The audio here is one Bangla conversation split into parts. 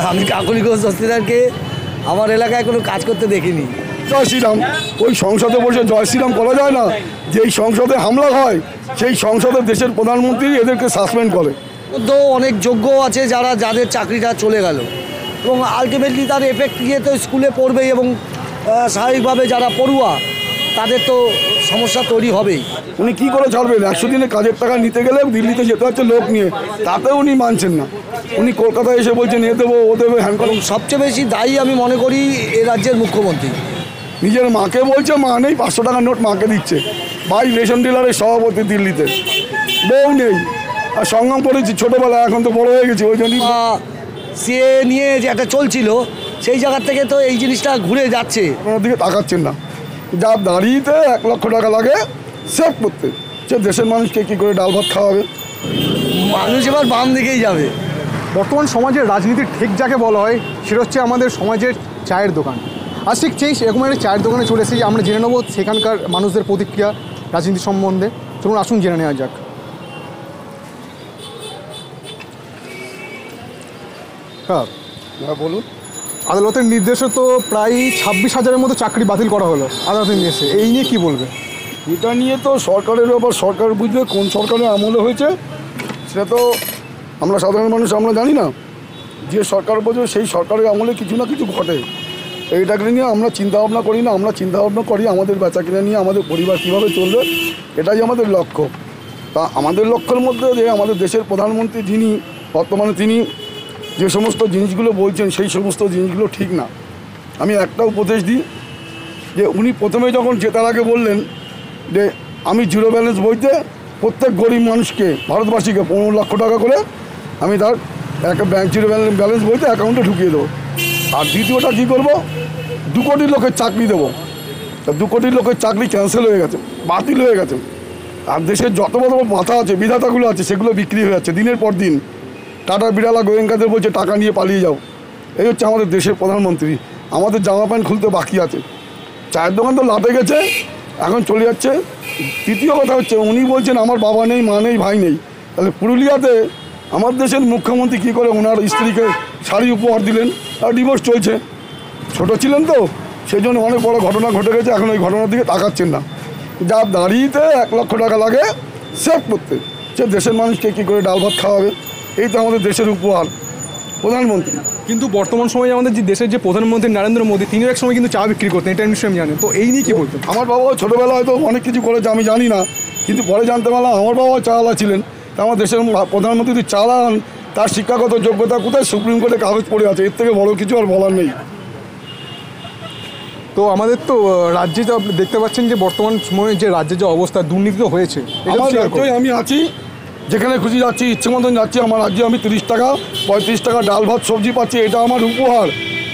আমি কাকলি ঘোষ দস্তিদারকে আমার এলাকায় কোনো কাজ করতে দেখিনি। জয় শ্রীরাম, ওই সংসদে বসে জয় শ্রীরাম করা যায় না? যেই সংসদে হামলা হয় সেই সংসদে দেশের প্রধানমন্ত্রী এদেরকে সাসপেন্ড করে। তো অনেক যোগ্য আছে যাদের চাকরিটা চলে গেল, এবং আলটিমেটলি তার এফেক্ট গিয়ে তো স্কুলে পড়বেই, এবং স্বাভাবিকভাবে যারা পড়ুয়া তাদের তো সমস্যা তৈরি হবেই। উনি কী করে ছাড়বেন? 100 দিনে কাজের টাকা নিতে গেলে দিল্লিতে যেতে হচ্ছে লোক নিয়ে, তাতেও উনি মানছেন না। উনি কলকাতায় এসে বলছেন এ দেবো ও দেবে হ্যান করুন। সবচেয়ে বেশি দায়ী আমি মনে করি এ রাজ্যের মুখ্যমন্ত্রী। নিজের মাকে বলছে মা নেই, 500 টাকার নোট মাকে দিচ্ছে। ভাই রেশন ডিলারের সভাপতি দিল্লিতে, বউ নেই, আর সংগ্রাম করেছি ছোটোবেলায়, এখন তো বড় হয়ে গেছি। ওই জন্যই সিএ নিয়ে যে একটা চলছিল সেই জায়গার থেকে তো এই জিনিসটা ঘুরে যাচ্ছে। ওনার দিকে তাকাচ্ছেন না। যার দাঁড়িয়েতে 1 লক্ষ টাকা লাগে সেভ করতে, সে দেশের মানুষকে কী করে ডাল ভাত খাওয়াবে? মানুষ এবার বাম দিকেই যাবে। বর্তমান সমাজের রাজনীতির ঠিক যাকে বলা হয় সেটা হচ্ছে আমাদের সমাজের চায়ের দোকান। আজ ঠিক এরকম একটা চায়ের দোকানে চলে এসেছি, আমরা জেনে নেবো সেখানকার মানুষদের প্রতিক্রিয়া রাজনীতি সম্বন্ধে। চলুন আসুন জেনে নেওয়া যাক। হ্যাঁ বলুন। আদালতের নির্দেশে তো প্রায় 26,000-এর মতো চাকরি বাতিল করা হলো আদালতের নির্দেশে, এই নিয়ে কি বলবে? এটা নিয়ে তো সরকারের ব্যাপার, সরকার বুঝবে কোন সরকারের আমলে হয়েছে সেটা তো আমরা সাধারণ মানুষ আমরা জানি না। যে সরকার বুঝবে সেই সরকারের আমলে কিছু না কিছু ঘটে, এইটাকে নিয়ে আমরা চিন্তাভাবনা করি না। আমরা চিন্তাভাবনা করি আমাদের বেচা কিনে নিয়ে, আমাদের পরিবার কীভাবে চলবে, এটাই আমাদের লক্ষ্য। তা আমাদের লক্ষ্যের মধ্যে যে আমাদের দেশের প্রধানমন্ত্রী যিনি বর্তমানে, তিনি যে সমস্ত জিনিসগুলো বলছেন সেই সমস্ত জিনিসগুলো ঠিক না। আমি একটা উপদেশ দিই যে উনি প্রথমে যখন জেতার আগে বললেন যে আমি জিরো ব্যালেন্স বইতে প্রত্যেক গরিব মানুষকে, ভারতবাসীকে 15 লক্ষ টাকা করে আমি তার একটা ব্যাঙ্ক জিরো ব্যালেন্স বইতে অ্যাকাউন্টে ঢুকিয়ে দেবো। আর দ্বিতীয়টা কী করবো, 2 কোটি লোকের চাকরি দেবো। তা 2 কোটি লোকের চাকরি ক্যান্সেল হয়ে গেছে, বাতিল হয়ে গেছে। আর দেশের যত বড় মাথা আছে, বিধাতাগুলো আছে, সেগুলো বিক্রি হয়ে যাচ্ছে দিনের পর দিন। টাটা বিড়ালা গোয়েঙ্কাদের বলছে টাকা নিয়ে পালিয়ে যাও। এই হচ্ছে আমাদের দেশের প্রধানমন্ত্রী। আমাদের জামা প্যান্ট খুলতে বাকি আছে। চায়ের দোকান তো লাটে গেছে, এখন চলে যাচ্ছে। তৃতীয় কথা হচ্ছে উনি বলছেন আমার বাবা নেই, মা নেই, ভাই নেই। তাহলে পুরুলিয়াতে আমার দেশের মুখ্যমন্ত্রী কী করে ওনার স্ত্রীকে শাড়ি উপহার দিলেন? আর ডিভোর্স চলছে, ছোট ছিলেন তো, সেই জন্য অনেক বড় ঘটনা ঘটে গেছে। এখন ওই ঘটনার দিকে তাকাচ্ছেন না। যার দাঁড়িয়েতে 1 লক্ষ টাকা লাগে সেভ করতে, সে দেশের মানুষকে কী করে ডাল ভাত খাওয়াবে? এই তো আমাদের দেশের উপহার প্রধানমন্ত্রী। কিন্তু বর্তমান সময়ে আমাদের যে দেশের যে প্রধানমন্ত্রী নরেন্দ্র মোদী, তিনি এক সময় কিন্তু চা বিক্রি করতেন, এটা নিশ্চয়ই আমি জানি। তো এই নিয়ে কী বলতেন? আমার বাবাও ছোটোবেলা হয়তো অনেক কিছু করেছে, আমি জানি না, কিন্তু পরে জানতে পারলাম আমার বাবাও চাওয়ালা ছিলেন। তা আমার দেশের প্রধানমন্ত্রী যদি চালান, তার শিক্ষাগত যোগ্যতা কোথায়? সুপ্রিম কোর্টে কাগজ পড়ে আছে, এর থেকে বড় কিছু আর বলার নেই। তো আমাদের তো রাজ্যে তো আপনি দেখতে পাচ্ছেন যে বর্তমান সময়ে যে রাজ্যের যে অবস্থা, দুর্নীতি তো হয়েছে। আমার রাজ্যে আমি আছি, যেখানে খুশি যাচ্ছি, ইচ্ছে মতন যাচ্ছি। আমার রাজ্যে আমি 30 টাকা 35 টাকা ডাল ভাত সবজি পাচ্ছি, এটা আমার উপহার।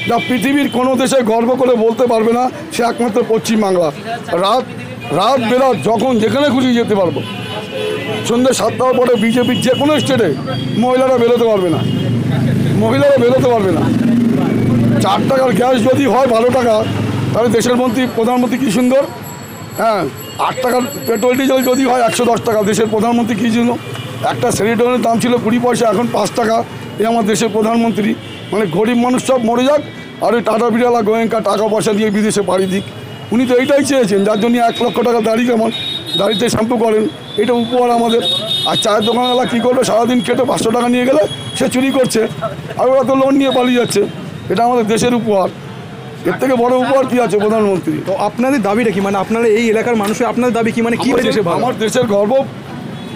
যা পৃথিবীর কোনো দেশে গর্ব করে বলতে পারবে না, সে একমাত্র পশ্চিমবাংলা। রাত বেরাত যখন যেখানে খুশি যেতে পারবো। সন্ধ্যে 7টার পরে বিজেপির যে কোনো স্টেটে মহিলারা বেরোতে পারবে না, মহিলারা বেরোতে পারবে না। 4 টাকার গ্যাস যদি হয় 12 টাকা, তাহলে দেশের প্রধানমন্ত্রী কী সুন্দর। হ্যাঁ, 8 টাকার পেট্রোল ডিজেল যদি হয় 110 টাকা, দেশের প্রধানমন্ত্রী কী জন্য? একটা সেরিডনের দাম ছিল 20 পয়সা, এখন 5 টাকা। এই আমার দেশের প্রধানমন্ত্রী। মানে গরিব মানুষ সব মরে যাক, আর ওই টাটা বিড়ালা গোয়েঙ্কা টাকা পয়সা দিয়ে বিদেশে পাড়ি দিক। উনি তো এইটাই চেয়েছেন, যার জন্য 1 লক্ষ টাকা দাড়ি, কেমন দাড়িতে শ্যাম্পু করেন, এটা উপহার আমাদের। আর চায়ের দোকানওয়ালা কী করবে? সারাদিন কেটে 500 টাকা নিয়ে গেলে সে চুরি করছে, আর ওরা তো লোন নিয়ে পালিয়ে যাচ্ছে। এটা আমাদের দেশের উপহার, এর থেকে বড় উপহার কী আছে প্রধানমন্ত্রী? তো আপনাদের দাবিটা কি? মানে আপনারা এই এলাকার মানুষের আপনাদের দাবি কি? মানে কী দেশে? আমার দেশের গর্ব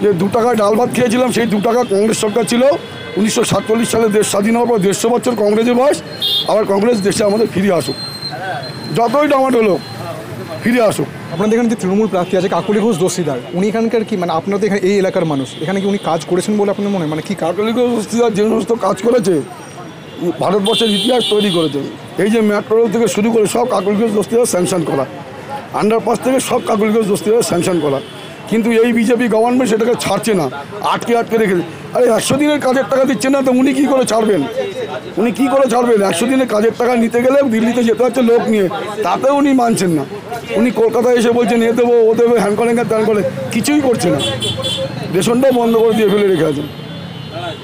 যে 2 টাকায় ডাল ভাত খেয়েছিলাম, সেই 2 টাকা কংগ্রেস সরকার ছিল। 1947 সালে দেশ স্বাধীন হওয়ার পর 150 বছর কংগ্রেসের বয়স। আবার কংগ্রেস দেশে আমাদের ফিরে আসুক, যতই টমাটো লোক ফিরে আসুক। আপনাদের এখানে যে তৃণমূল প্রার্থী আছে কাকলি ঘোষ দস্তিদার, উনি এখানকার কি, মানে আপনাদের এখানে এই এলাকার মানুষ, এখানে কি উনি কাজ করেছেন বলে আপনার মনে হয়? মানে কি কাকলি ঘোষ দস্তিদার যে সমস্ত কাজ করেছে, ভারতবর্ষের ইতিহাস তৈরি করেছে। এই যে মেট্রো রেল থেকে শুরু করে সব কাকলি ঘোষ দস্তিদার স্যাংশন করা, আন্ডারপাস থেকে সব কাকলি ঘোষ দস্তিদার স্যাংশন করা। কিন্তু এই বিজেপি গভর্নমেন্ট সেটাকে ছাড়ছে না, আটকে রেখেছে। আরে 100 দিনের কাজের টাকা দিচ্ছে না, তো উনি কী করে ছাড়বেন? উনি কী করে ছাড়বেন? 100 দিনের কাজের টাকা নিতে গেলে দিল্লিতে যেতে হচ্ছে লোক নিয়ে, তাতেও উনি মানছেন না। উনি কলকাতায় এসে বলছেন এ দেবো ও দেবে হ্যান করেন ত্যান করে, কিছুই করছে না। রেশনটাও বন্ধ করে দিয়ে ফেলে রেখে আছেন।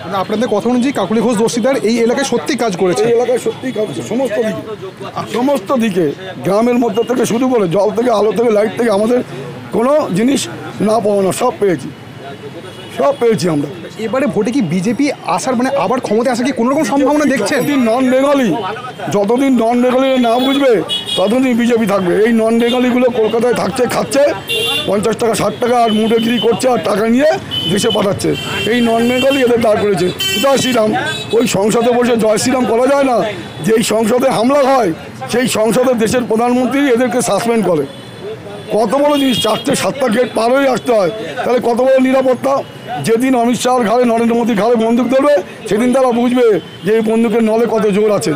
মানে আপনাদের কথা অনুযায়ী কাকুলি ঘোষ দস্তিদার এই এলাকায় সত্যি কাজ করেছে। এই এলাকায় সত্যিই কাজ হচ্ছে সমস্ত দিকে গ্রামের মধ্যে থেকে শুরু করে জল থেকে আলো থেকে লাইট থেকে আমাদের কোনো জিনিস না পাওয়া না সব পেয়েছি আমরা। এবারে ভোটে কি বিজেপি আসার মানে আবার ক্ষমতায় আসা কি কোনো রকম সম্ভাবনা দেখছেন? যতদিন নন বেঙ্গলি না বুঝবে ততদিন বিজেপি থাকবে। এই নন বেঙ্গলিগুলো কলকাতায় থাকছে, খাচ্ছে 50 টাকা 60 টাকা আর মুঠেগিরি করছে আর টাকা নিয়ে দেশে পাঠাচ্ছে। এই নন বেঙ্গলি এদের দাঁড় করেছে। জয় শ্রীরাম, ওই সংসদে বসে জয় শ্রীরাম করা যায় না? যেই সংসদে হামলা হয় সেই সংসদে দেশের প্রধানমন্ত্রী এদেরকে সাসপেন্ড করে। কত বড় জিনিস, 4-7টা গেট পার হয়ে আসতে হয়, তাহলে কত বড় নিরাপত্তা। যেদিন অমিত শাহর ঘাড়ে নরেন্দ্র মোদীর ঘাড়ে বন্দুক ধরবে সেদিন তারা বুঝবে যে এই বন্দুকের নলে কত জোর আছে।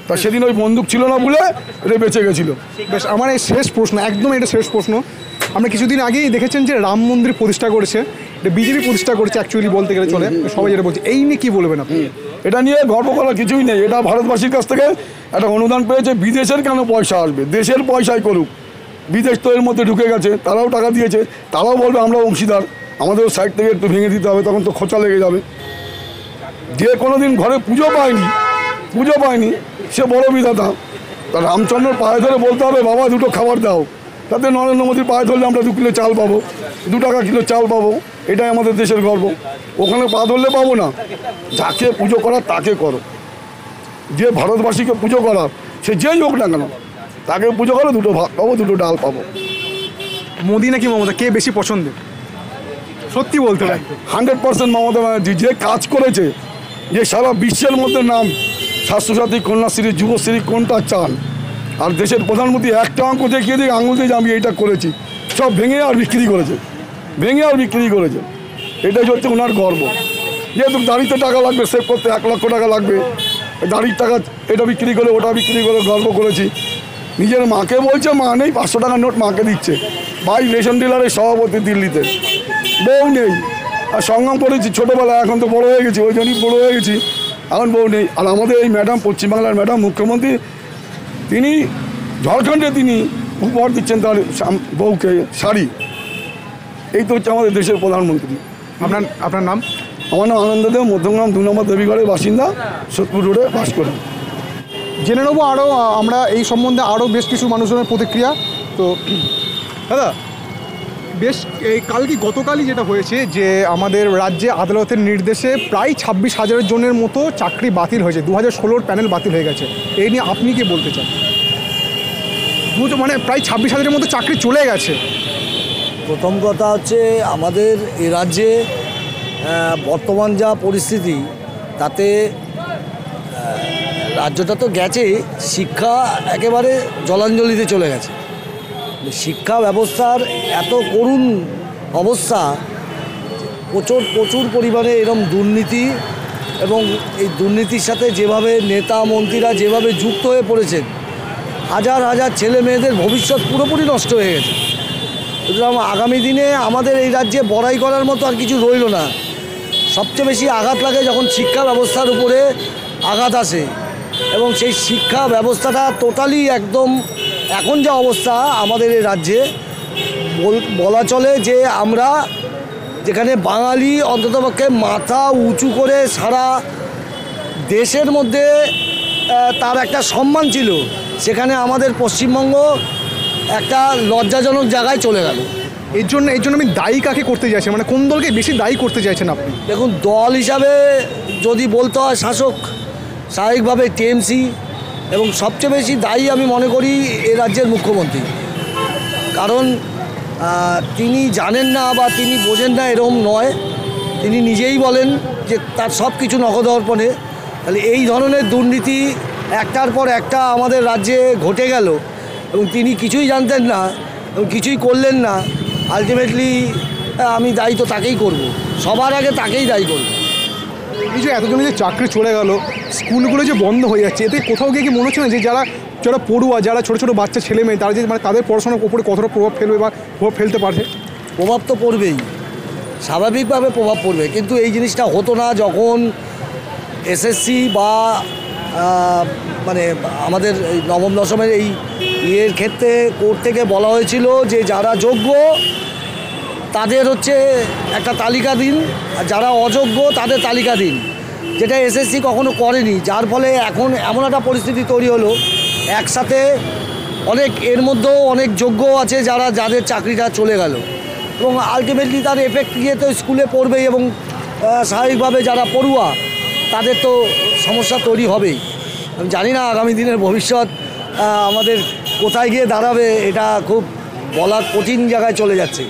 তা সেদিন ওই বন্দুক ছিল না বলে এটা বেঁচে গেছিল। বেশ, আমার এই শেষ প্রশ্ন, একদম এটা শেষ প্রশ্ন। আমরা কিছুদিন আগেই দেখেছেন যে রাম মন্দির প্রতিষ্ঠা করেছে, এটা বিজেপি প্রতিষ্ঠা করেছে অ্যাকচুয়ালি বলতে গেলে চলে, সবাই যেটা বলছে। এই নিয়ে কী বলবেন আপনি? এটা নিয়ে গর্ব করার কিছুই নেই। এটা ভারতবাসীর কাছ থেকে একটা অনুদান পেয়েছে। বিদেশের কেন পয়সা আসবে? দেশের পয়সায় করুক। বিদেশ তো এর মধ্যে ঢুকে গেছে, তারাও টাকা দিয়েছে, তারাও বলবে আমরা অংশীদার, আমাদের সাইড থেকে একটু ভেঙে দিতে হবে, তখন তো খোঁচা লেগে যাবে। যে কোনো দিন ঘরে পুজো পায়নি সে বড় বিধাতা। তা রামচন্দ্রের পায়ে ধরে বলতে হবে বাবা দুটো খাবার দাও, তাতে নরেন্দ্র মোদীর পায়ে ধরলে আমরা 2 কিলো চাল পাবো, 2 টাকা কিলো চাল পাবো। এটাই আমাদের দেশের গর্ব। ওখানে পা ধরলে পাবো না। যাকে পুজো করার তাকে করো। যে ভারতবাসীকে পুজো করার সে যেই হোক না কেন তাকে পুজো করো, 2টো ভাত পাবো, 2টো ডাল পাবো। মোদি নাকি মমতা, কে বেশি পছন্দের? সত্যি বলতে পারেন 100% মমতা ব্যানার্জি। যে কাজ করেছে, যে সারা বিশ্বের মধ্যে নাম, স্বাস্থ্যসাথী, কন্যাশ্রী, যুবশ্রী কোনটা চান? আর দেশের প্রধানমন্ত্রী একটা অঙ্ক দেখিয়ে দিয়ে আঙুল দিয়ে আমি এইটা করেছি, সব ভেঙে আর বিক্রি করেছে। এটাই হচ্ছে ওনার গর্ব। যেহেতু দাড়িতে টাকা লাগবে, সেভ করতে 1 লক্ষ টাকা লাগবে, দাড়ির টাকা এটা বিক্রি করে ওটা বিক্রি করে গর্ব করেছি। নিজের মাকে বলছে মা নেই, 500 টাকার নোট মাকে দিচ্ছে। ভাই রেশন ডিলারের সভাপতি দিল্লিতে, বউ নেই। আর সংগ্রাম করেছি ছোটোবেলায়, এখন তো বড়ো হয়ে গেছি, ওই জন্যই বড়ো হয়ে গেছি, এখন বউ নেই। আর আমাদের এই ম্যাডাম, পশ্চিমবাংলার ম্যাডাম মুখ্যমন্ত্রী, তিনি ঝাড়খণ্ডে তিনি উপহার দিচ্ছেন তার বউকে শাড়ি। এই তো হচ্ছে আমাদের দেশের প্রধানমন্ত্রী। আপনার নাম? আমার নাম আনন্দদেব, মধ্যমগ্রাম 2 নম্বর দেবীগড়ের বাসিন্দা, সোদপুর রোডে বাস করি। জেনে নেবো আরও আমরা এই সম্বন্ধে আরও বেশ কিছু মানুষজনের প্রতিক্রিয়া। তো দাদা, বেশ গতকালই যেটা হয়েছে যে আমাদের রাজ্যে আদালতের নির্দেশে প্রায় 26,000 জনের মতো চাকরি বাতিল হয়েছে, 2016 প্যানেল বাতিল হয়ে গেছে। এই নিয়ে আপনি কি বলতে চান? মানে প্রায় 26,000-এর মতো চাকরি চলে গেছে। প্রথম কথা হচ্ছে আমাদের এ রাজ্যে বর্তমান যা পরিস্থিতি, তাতে রাজ্যটা তো গেছে, শিক্ষা একেবারে জলাঞ্জলিতে চলে গেছে। শিক্ষা ব্যবস্থার এত করুণ অবস্থা, প্রচুর পরিমাণে এরকম দুর্নীতি, এবং এই দুর্নীতির সাথে যেভাবে নেতা মন্ত্রীরা যেভাবে যুক্ত হয়ে পড়েছেন, হাজার হাজার ছেলে মেয়েদের ভবিষ্যৎ পুরোপুরি নষ্ট হয়ে গেছে। সুতরাং আগামী দিনে আমাদের এই রাজ্যে বড়াই করার মতো আর কিছু রইল না। সবচেয়ে বেশি আঘাত লাগে যখন শিক্ষা ব্যবস্থার উপরে আঘাত আসে, এবং সেই শিক্ষা ব্যবস্থাটা টোটালি একদম, এখন যা অবস্থা আমাদের এই রাজ্যে, বলা চলে যে আমরা যেখানে বাঙালি অন্ততপক্ষে মাথা উঁচু করে সারা দেশের মধ্যে তার একটা সম্মান ছিল, সেখানে আমাদের পশ্চিমবঙ্গ একটা লজ্জাজনক জায়গায় চলে গেল। এর জন্য আমি দায়ী কাকে করতে চাইছেন, মানে কোন দলকে বেশি দায়ী করতে চাইছেন আপনি? দেখুন, দল হিসাবে যদি বলতে হয় শাসক স্বাভাবিকভাবে টিএমসি, এবং সবচেয়ে বেশি দায়ী আমি মনে করি এ রাজ্যের মুখ্যমন্ত্রী। কারণ তিনি জানেন না বা তিনি বোঝেন না এরকম নয়, তিনি নিজেই বলেন যে তার সব কিছু নগদ অর্পণে। তাহলে এই ধরনের দুর্নীতি একটার পর একটা আমাদের রাজ্যে ঘটে গেল, এবং তিনি কিছুই জানতেন না এবং কিছুই করলেন না। আলটিমেটলি আমি দায়ী তো তাকেই করব, সবার আগে তাকেই দায়ী করব। এই যে এতজনের যে চাকরি চলে গেল, স্কুলগুলো যে বন্ধ হয়ে যাচ্ছে, এতে কোথাও গিয়ে কি মনে হচ্ছে না যে যারা পড়ুয়া, যারা ছোটো ছোটো বাচ্চা ছেলে মেয়ে, তারা যে মানে তাদের পড়াশোনার উপরে কতটা প্রভাব ফেলবে বা প্রভাব ফেলতে পারবে? প্রভাব তো পড়বেই, স্বাভাবিকভাবে প্রভাব পড়বে, কিন্তু এই জিনিসটা হতো না যখন এসএসসি বা মানে আমাদের এই নবম দশমের এই ইয়ের ক্ষেত্রে কোর্ট থেকে বলা হয়েছিল যে যারা যোগ্য তাদের হচ্ছে একটা তালিকা দিন, আর যারা অযোগ্য তাদের তালিকা দিন, যেটা এসএসসি কখনো করেনি। যার ফলে এখন এমন একটা পরিস্থিতি তৈরি হলো, একসাথে অনেক এর মধ্যেও অনেক যোগ্য আছে যাদের চাকরিটা চলে গেল, এবং আলটিমেটলি তার এফেক্ট গিয়ে তো স্কুলে পড়বেই, এবং স্বাভাবিকভাবে যারা পড়ুয়া তাদের তো সমস্যা তৈরি হবেই। আমি জানি না আগামী দিনের ভবিষ্যৎ আমাদের কোথায় গিয়ে দাঁড়াবে, এটা খুব বলার কঠিন জায়গায় চলে যাচ্ছে।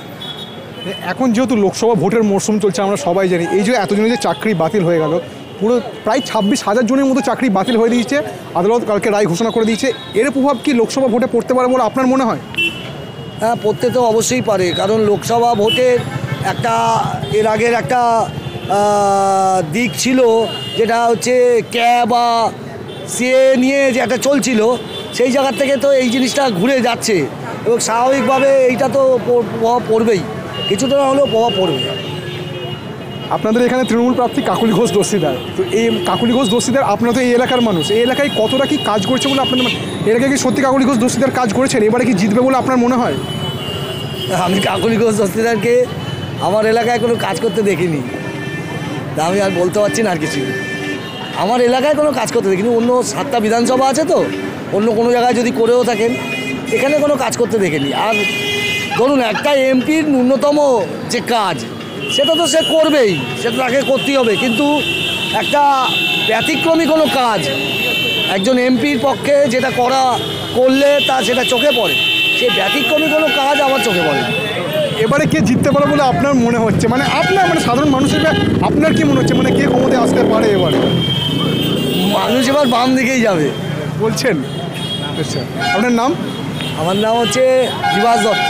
এখন যেহেতু লোকসভা ভোটের মরশুম চলছে, আমরা সবাই জানি এই যে এতজনের যে চাকরি বাতিল হয়ে গেল, পুরো প্রায় 26,000 জনের মতো চাকরি বাতিল হয়ে দিয়েছে, আদালত কালকে রায় ঘোষণা করে দিয়েছে। এর প্রভাব কি লোকসভা ভোটে পড়তে পারে বলে আপনার মনে হয়? হ্যাঁ, পড়তে তো অবশ্যই পারে, কারণ লোকসভা ভোটের একটা এর আগের একটা দিক ছিল, যেটা হচ্ছে ক্যাব বা সিএ নিয়ে যে একটা চলছিল, সেই জায়গার থেকে তো এই জিনিসটা ঘুরে যাচ্ছে, এবং স্বাভাবিকভাবে এইটা তো প্রভাব পড়বেই, কিছুটা না হলেও প্রভাব পড়বে। আপনাদের এখানে তৃণমূল প্রার্থী কাকলি ঘোষ দস্তিদার, তো এই কাকলি ঘোষ দস্তিদার আপনারা তো এই এলাকার মানুষ, এই এলাকায় কতটা কি কাজ করছে বলে আপনাদের এর আগে কি সত্যি কাকলি ঘোষ দস্তিদার কাজ করেছেন? এবারে কি জিতবে বলে আপনার মনে হয়? আমি কাকলি ঘোষ দস্তিদারকে আমার এলাকায় কোনো কাজ করতে দেখিনি, তা আমি আর বলতে পারছি না আর কিছু। আমার এলাকায় কোনো কাজ করতে দেখিনি, অন্য 7টা বিধানসভা আছে, তো অন্য কোনো জায়গায় যদি করেও থাকেন, এখানে কোনো কাজ করতে দেখিনি। আর ধরুন, একটা এমপির ন্যূনতম যে কাজ, সেটা তো সে করবেই, সেটা তাকে করতেই হবে, কিন্তু একটা ব্যতিক্রমী কোনো কাজ একজন এমপির পক্ষে যেটা করলে সেটা চোখে পড়ে, সেই ব্যতিক্রমী কোনো কাজ আমার চোখে পড়ে। এবারে কে জিততে পারে বলে আপনার মনে হচ্ছে? মানে আপনার সাধারণ মানুষ হিসেবে আপনার কি মনে হচ্ছে, কে ক্ষমতায় আসতে পারে এবারে? মানুষ এবার বাম দিকেই যাবে বলছেন? আচ্ছা, আপনার নাম? আমার নাম হচ্ছে বিভাস দত্ত।